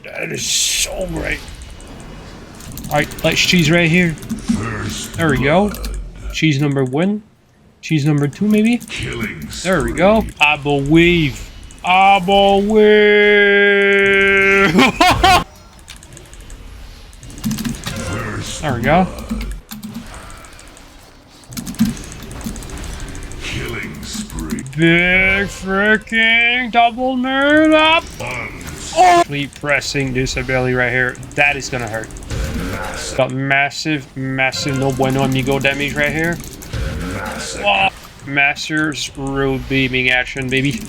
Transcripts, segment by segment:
That is so great. Alright, let's cheese right here. There we go. Cheese number 1. Cheese number 2, maybe? There we go. I believe. I believe. There we go. Big freaking double nerd up. Oh! Keep pressing this ability right here. That is gonna hurt. Got massive no bueno amigo damage right here. Oh, Master's road beaming action, baby.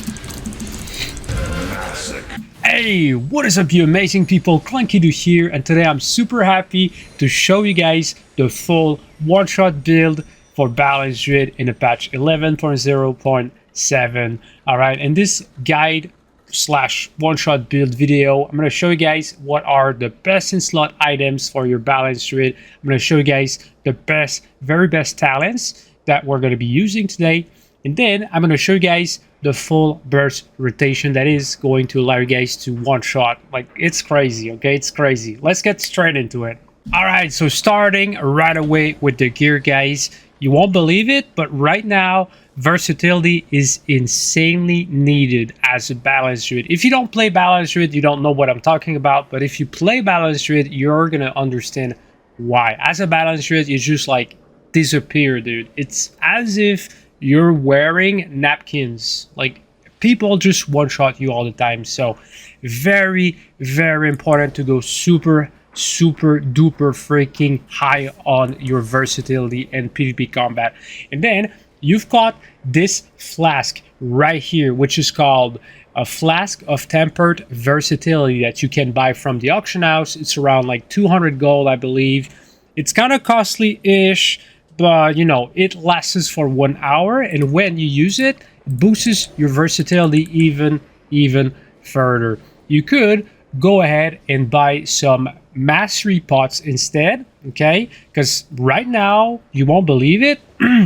Hey, what is up, you amazing people? Clanky2 here, and today I'm super happy to show you guys the full one-shot build for Balance Druid in the patch 11.0.7. Alright, in this guide slash one-shot build video, I'm going to show you guys what are the best in slot items for your Balance Druid. I'm going to show you guys the very best talents that we're going to be using today. And then I'm going to show you guys the full burst rotation that is going to allow you guys to one-shot. Like, it's crazy, okay? It's crazy. Let's get straight into it. Alright, so starting right away with the gear, guys. You won't believe it, but right now, versatility is insanely needed as a Balance Druid. If you don't play Balance Druid, you don't know what I'm talking about. But if you play Balance Druid, you're going to understand why. As a Balance Druid, you just like disappear, dude. It's as if you're wearing napkins. Like, people just one-shot you all the time. So very important to go super duper freaking high on your versatility and PvP combat. And then you've got this flask right here, which is called a Flask of Tempered Versatility that you can buy from the auction house. It's around like 200 gold, I believe. It's kind of costly-ish, but you know, it lasts for 1 hour, and when you use it, it boosts your versatility even further. You could go ahead and buy some mastery pots instead, okay? Because right now, you won't believe it,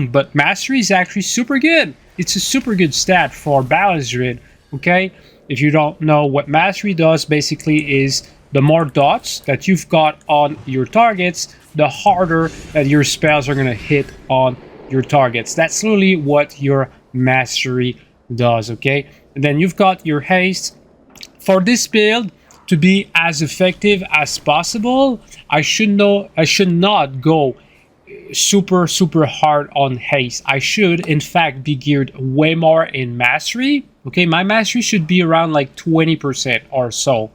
but mastery is actually super good. It's a super good stat for Balance Druid, okay? If you don't know what mastery does, basically is the more dots that you've got on your targets, the harder that your spells are going to hit on your targets. That's literally what your mastery does, okay? And then you've got your haste. For this build to be as effective as possible, I should not go super hard on haste. I should in fact be geared way more in mastery. Okay, my mastery should be around like 20% or so.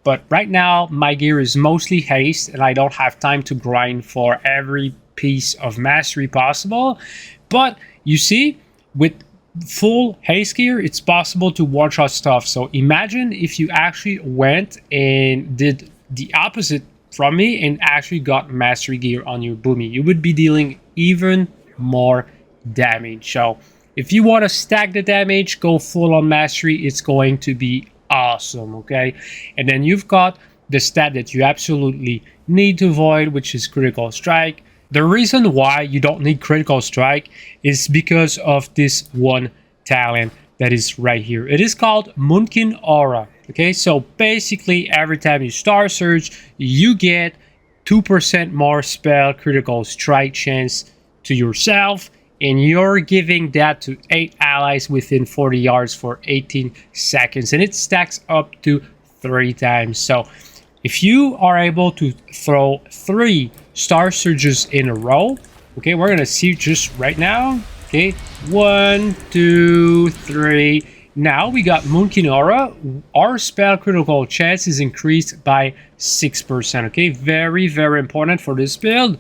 But right now my gear is mostly haste, and I don't have time to grind for every piece of mastery possible. But you see, with full haste gear, it's possible to one-shot stuff. So imagine if you actually went and did the opposite from me and actually got mastery gear on your boomy. You would be dealing even more damage. So if you want to stack the damage, go full on mastery. It's going to be awesome, okay? And then you've got the stat that you absolutely need to avoid, which is critical strike. The reason why you don't need critical strike is because of this one talent that is right here. It is called Moonkin Aura. Okay, so basically every time you Star Surge, you get 2% more spell critical strike chance to yourself, and you're giving that to 8 allies within 40 yards for 18 seconds, and it stacks up to 3 times. So if you are able to throw 3 Star Surges in a row, okay, we're gonna see just right now. Okay, 1, 2, 3. Now we got Moonkin Aura. Our spell critical chance is increased by 6%. Okay, very important for this build.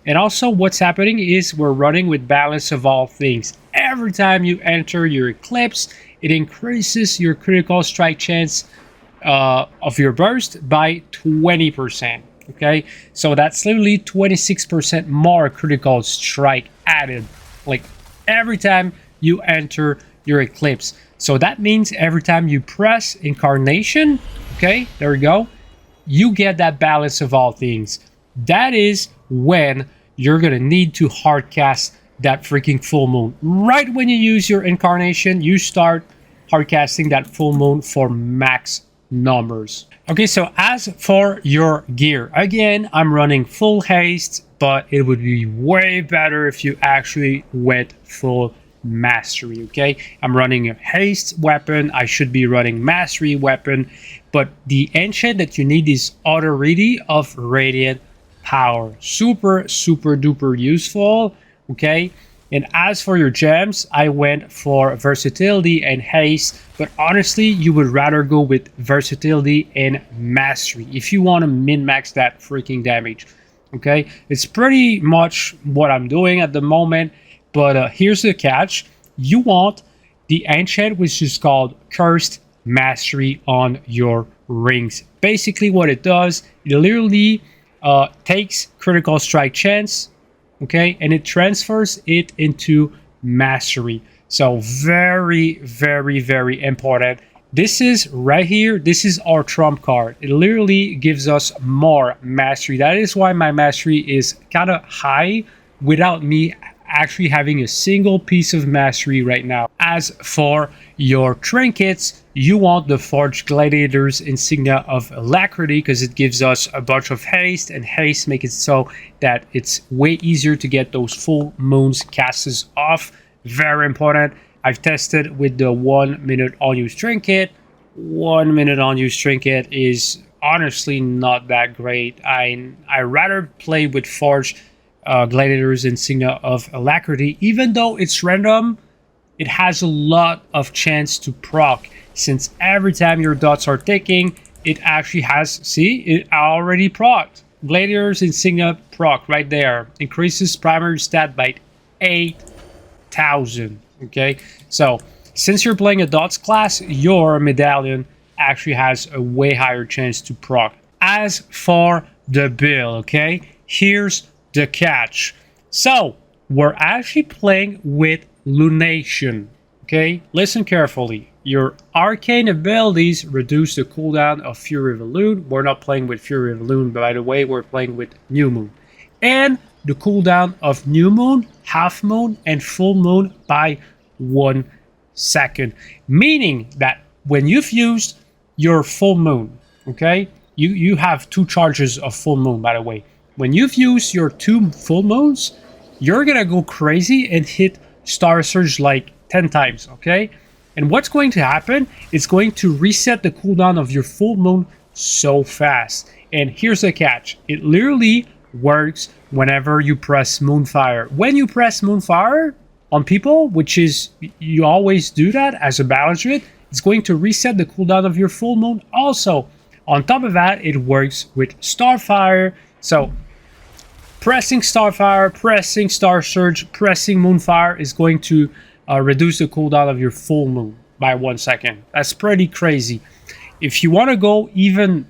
And also what's happening is we're running with Balance of All Things. Every time you enter your Eclipse, it increases your critical strike chance of your burst by 20%. Okay, so that's literally 26% more critical strike added, like every time you enter your Eclipse. So that means every time you press Incarnation, okay, there we go, you get that Balance of All Things. That is when you're gonna need to hard cast that freaking full moon. Right when you use your Incarnation, you start hard casting that full moon for max numbers. Okay, so as for your gear, again, I'm running full haste, but it would be way better if you actually went full mastery. Okay, I'm running a haste weapon. I should be running mastery weapon, but the enchant that you need is authority of radiant power. Super duper useful. Okay, and as for your gems, I went for versatility and haste, but honestly, you would rather go with versatility and mastery if you want to min-max that freaking damage. Okay, it's pretty much what I'm doing at the moment, but here's the catch. You want the enchant, which is called Cursed Mastery, on your rings. Basically what it does, it literally takes critical strike chance, okay, and it transfers it into mastery. So very important. This is right here, this is our trump card. It literally gives us more mastery. That is why my mastery is kind of high without me actually having a single piece of mastery right now. As for your trinkets, you want the Forged Gladiator's Insignia of Alacrity because it gives us a bunch of haste, and haste makes it so that it's way easier to get those full moons casts off. Very important. I've tested with the 1 minute unused trinket. 1 minute unused trinket is honestly not that great. I rather play with Forged Gladiator's Insignia of Alacrity. Even though it's random, it has a lot of chance to proc, since every time your dots are ticking, it actually has, see, it already procced. Gladiator's Insignia proc right there. Increases primary stat by 8,000. Okay, so since you're playing a dots class, your medallion actually has a way higher chance to proc. As for the build, okay, here's the catch. So we're actually playing with lunation. Okay, listen carefully. Your arcane abilities reduce the cooldown of Fury of the Loon. We're not playing with Fury of the Loon, by the way, we're playing with New Moon. And the cooldown of New Moon, Half Moon, and Full Moon by 1 second. Meaning that when you've used your Full Moon, okay, you have 2 charges of Full Moon, by the way. When you've used your 2 full moons, you're gonna go crazy and hit Star Surge like 10 times, okay? And what's going to happen? It's going to reset the cooldown of your full moon so fast. And here's the catch. It literally works whenever you press Moonfire. When you press Moonfire on people, which is, you always do that as a Balance Druid, it's going to reset the cooldown of your full moon. Also, on top of that, it works with Starfire. So pressing Starfire, pressing Star Surge, pressing Moonfire is going to reduce the cooldown of your full moon by 1 second. That's pretty crazy. If you want to go even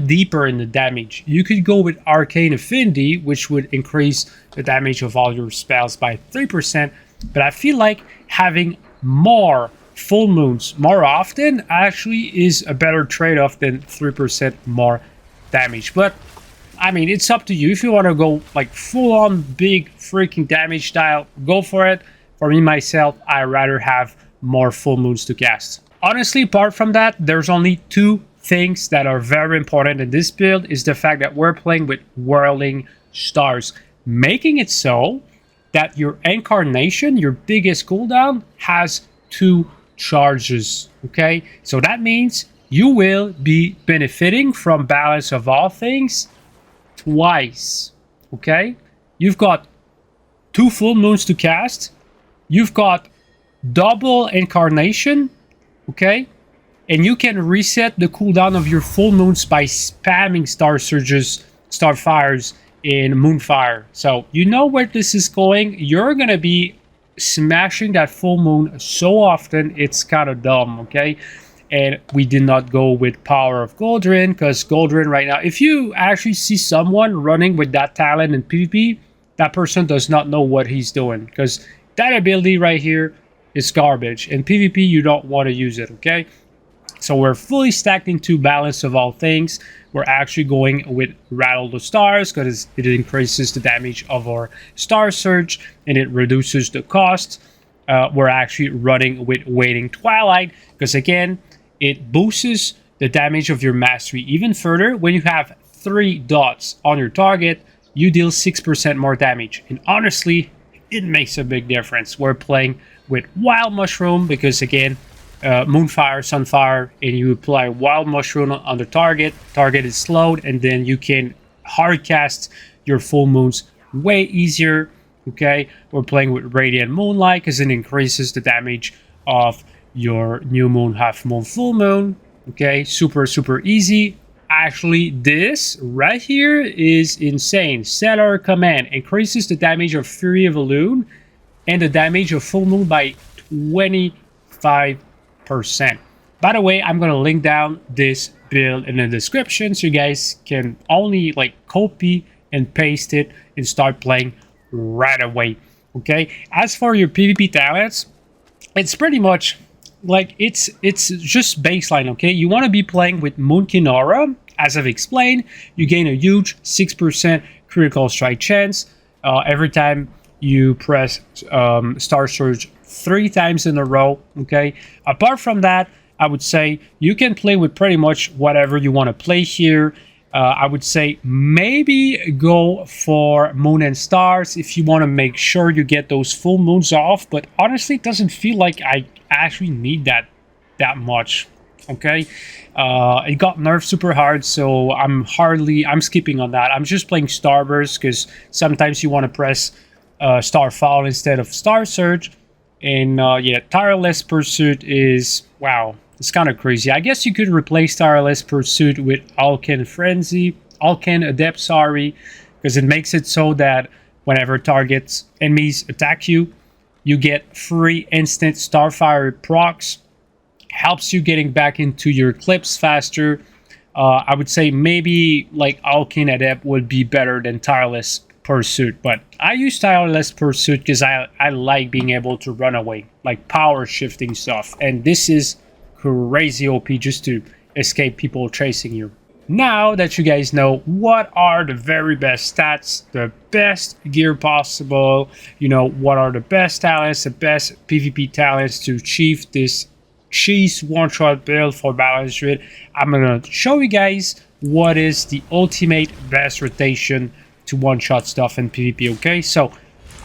deeper in the damage, you could go with Arcane Affinity, which would increase the damage of all your spells by 3%. But I feel like having more full moons more often actually is a better trade-off than 3% more damage. But I mean, it's up to you. If you want to go like full-on big freaking damage style, go for it. For me, myself, I rather have more full moons to cast. Honestly, apart from that, there's only 2 things that are very important in this build. Is the fact that we're playing with whirling stars, making it so that your Incarnation, your biggest cooldown, has 2 charges. Okay, so that means you will be benefiting from Balance of All Things twice. Okay, you've got 2 full moons to cast, you've got double Incarnation, okay, and you can reset the cooldown of your full moons by spamming Star Surges, Starfires, and Moonfire. So you know where this is going. You're gonna be smashing that full moon so often, it's kind of dumb. Okay, and we did not go with Power of Goldrin, because Goldrin right now, if you actually see someone running with that talent in PvP, that person does not know what he's doing, because that ability right here is garbage. In PvP, you don't want to use it, okay? So we're fully stacked into Balance of All Things. We're actually going with Rattle the Stars, because it increases the damage of our Star Surge, and it reduces the cost. We're actually running with Waiting Twilight, because again, it boosts the damage of your mastery even further. When you have 3 dots on your target, you deal 6% more damage. And honestly, it makes a big difference. We're playing with Wild Mushroom because, again, Moonfire, Sunfire, and you apply Wild Mushroom on the target. Target is slowed, and then you can hard cast your full moons way easier. Okay, we're playing with Radiant Moonlight because it increases the damage of your new moon, half moon, full moon. Okay, super easy. Actually, this right here is insane. Stellar Command increases the damage of Fury of a Loon and the damage of full moon by 25%. By the way, I'm gonna link down this build in the description so you guys can only like copy and paste it and start playing right away. Okay, as for your PvP talents, it's pretty much like it's just baseline. Okay, you want to be playing with Moonkin Aura. As I've explained, you gain a huge 6% critical strike chance every time you press Star Surge 3 times in a row. Okay, apart from that, I would say you can play with pretty much whatever you want to play here. I would say maybe go for Moon and Stars if you want to make sure you get those full moons off, but honestly it doesn't feel like I actually need that much. Okay, it got nerfed super hard, so I'm skipping on that. I'm just playing Starburst because sometimes you want to press Starfall instead of Star Surge. And yeah, Tireless Pursuit is, wow, it's kind of crazy. I guess you could replace Tireless Pursuit with Alken Frenzy, Alken Adept, sorry, because it makes it so that whenever enemies attack you, you get free instant Starfire procs. Helps you getting back into your clips faster. I would say maybe like Alken Adept would be better than Tireless Pursuit, but I use Tireless Pursuit because I like being able to run away, like power shifting stuff, and this is crazy OP just to escape people chasing you. Now that you guys know what are the very best stats, the best gear possible, you know what are the best talents, the best PvP talents to achieve this cheese one-shot build for Balance Druid, I'm gonna show you guys what is the ultimate best rotation to one-shot stuff in PvP. Okay, so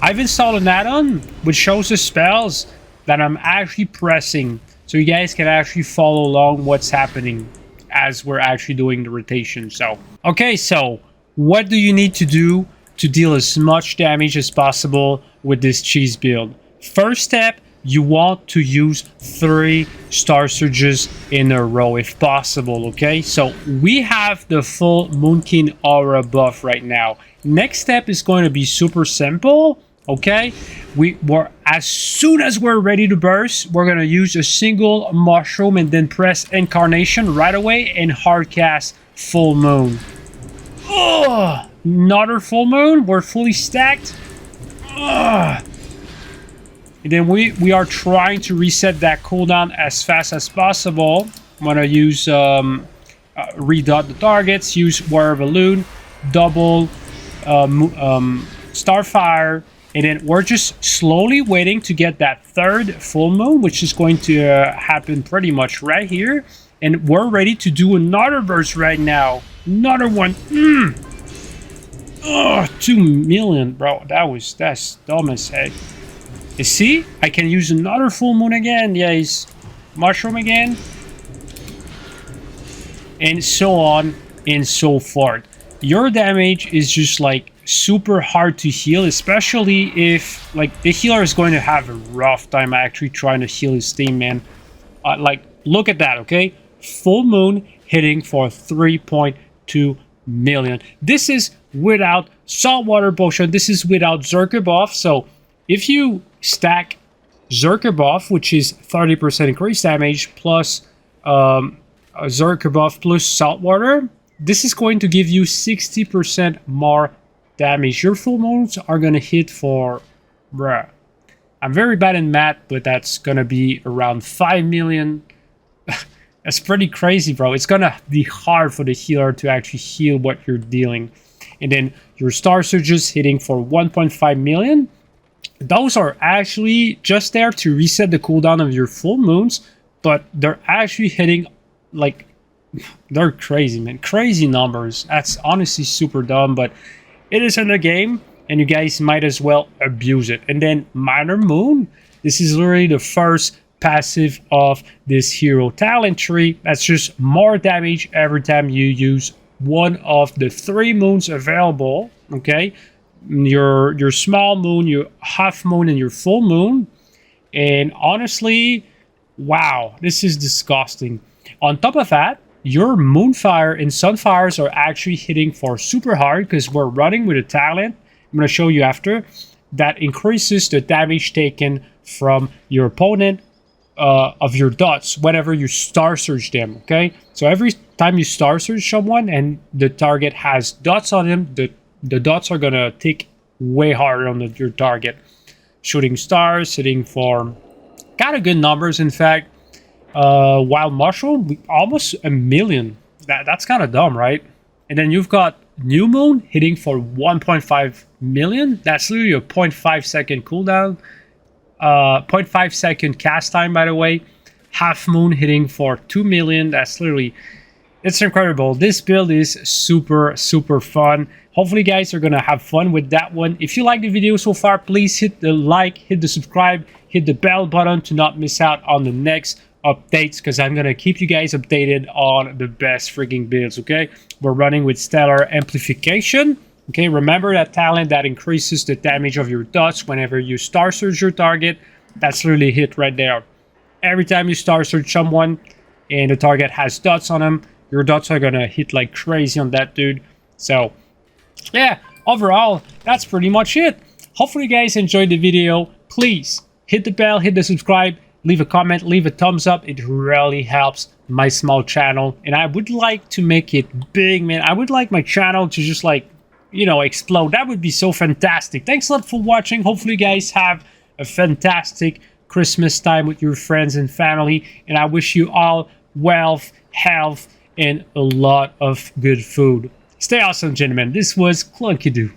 I've installed an add-on which shows the spells that I'm actually pressing, so you guys can actually follow along what's happening as we're actually doing the rotation. So okay, so what do you need to do to deal as much damage as possible with this cheese build? First step, you want to use 3 Star Surges in a row if possible. Okay, so we have the full Moonkin Aura buff right now. Next step is going to be super simple. Okay, as soon as we're ready to burst, we're going to use a single mushroom and then press Incarnation right away and hard cast Full Moon. Ugh, another Full Moon. We're fully stacked. Ugh. And then we are trying to reset that cooldown as fast as possible. I'm going to use redot the targets, use Warrior Balloon, double Starfire, and then we're just slowly waiting to get that 3rd full moon, which is going to happen pretty much right here. And we're ready to do another burst right now. Another one. Oh, 2 million, bro. That's dumb as heck. You see, I can use another full moon again. Yeah, he's mushroom again, and so on and so forth. Your damage is just like super hard to heal, especially if like the healer is going to have a rough time actually trying to heal his team, man. Like, look at that. Okay, full moon hitting for 3.2 million. This is without Saltwater Potion. This is without Zerka buff. So if you stack Zerka buff, which is 30% increased damage, plus Zerka buff plus Saltwater, this is going to give you 60% more damage. Your full moons are going to hit for, bruh, I'm very bad in math, but that's going to be around 5 million. That's pretty crazy, bro. It's going to be hard for the healer to actually heal what you're dealing. And then your Star Surges hitting for 1.5 million. Those are actually just there to reset the cooldown of your full moons, but they're actually hitting like they're crazy, man. Crazy numbers. That's honestly super dumb, but it is in the game, and you guys might as well abuse it. And then Minor Moon. This is literally the first passive of this hero talent tree. That's just more damage every time you use one of the 3 moons available. Okay, your small moon, your half moon, and your full moon. And honestly, wow, this is disgusting. On top of that, your Moonfire and Sunfires are actually hitting for super hard because we're running with a talent. I'm going to show you after. That increases the damage taken from your opponent of your dots whenever you Star Surge them, okay? So every time you Star Surge someone and the target has dots on them, the dots are going to tick way harder on your target. Shooting stars, hitting for kind of good numbers, in fact. Wild Mushroom, almost 1 million. That's kind of dumb, right? And then you've got New Moon hitting for 1.5 million. That's literally a 0.5 second cooldown. 0.5 second cast time, by the way. Half Moon hitting for 2 million. That's literally, it's incredible. This build is super, super fun. Hopefully, guys are going to have fun with that one. If you like the video so far, please hit the like, hit the subscribe, hit the bell button to not miss out on the next updates, because I'm gonna keep you guys updated on the best freaking builds. Okay, we're running with Stellar Amplification. Okay, remember that talent that increases the damage of your dots whenever you Star Surge your target. That's really hit right there. Every time you Star Surge someone and the target has dots on them, your dots are gonna hit like crazy on that dude. So yeah, overall, that's pretty much it. Hopefully you guys enjoyed the video. Please hit the bell, hit the subscribe, leave a comment, leave a thumbs up. It really helps my small channel, and I would like to make it big, man. I would like my channel to just, like, you know, explode. That would be so fantastic. Thanks a lot for watching. Hopefully you guys have a fantastic Christmas time with your friends and family, and I wish you all wealth, health, and a lot of good food. Stay awesome, gentlemen. This was Clunky Doo.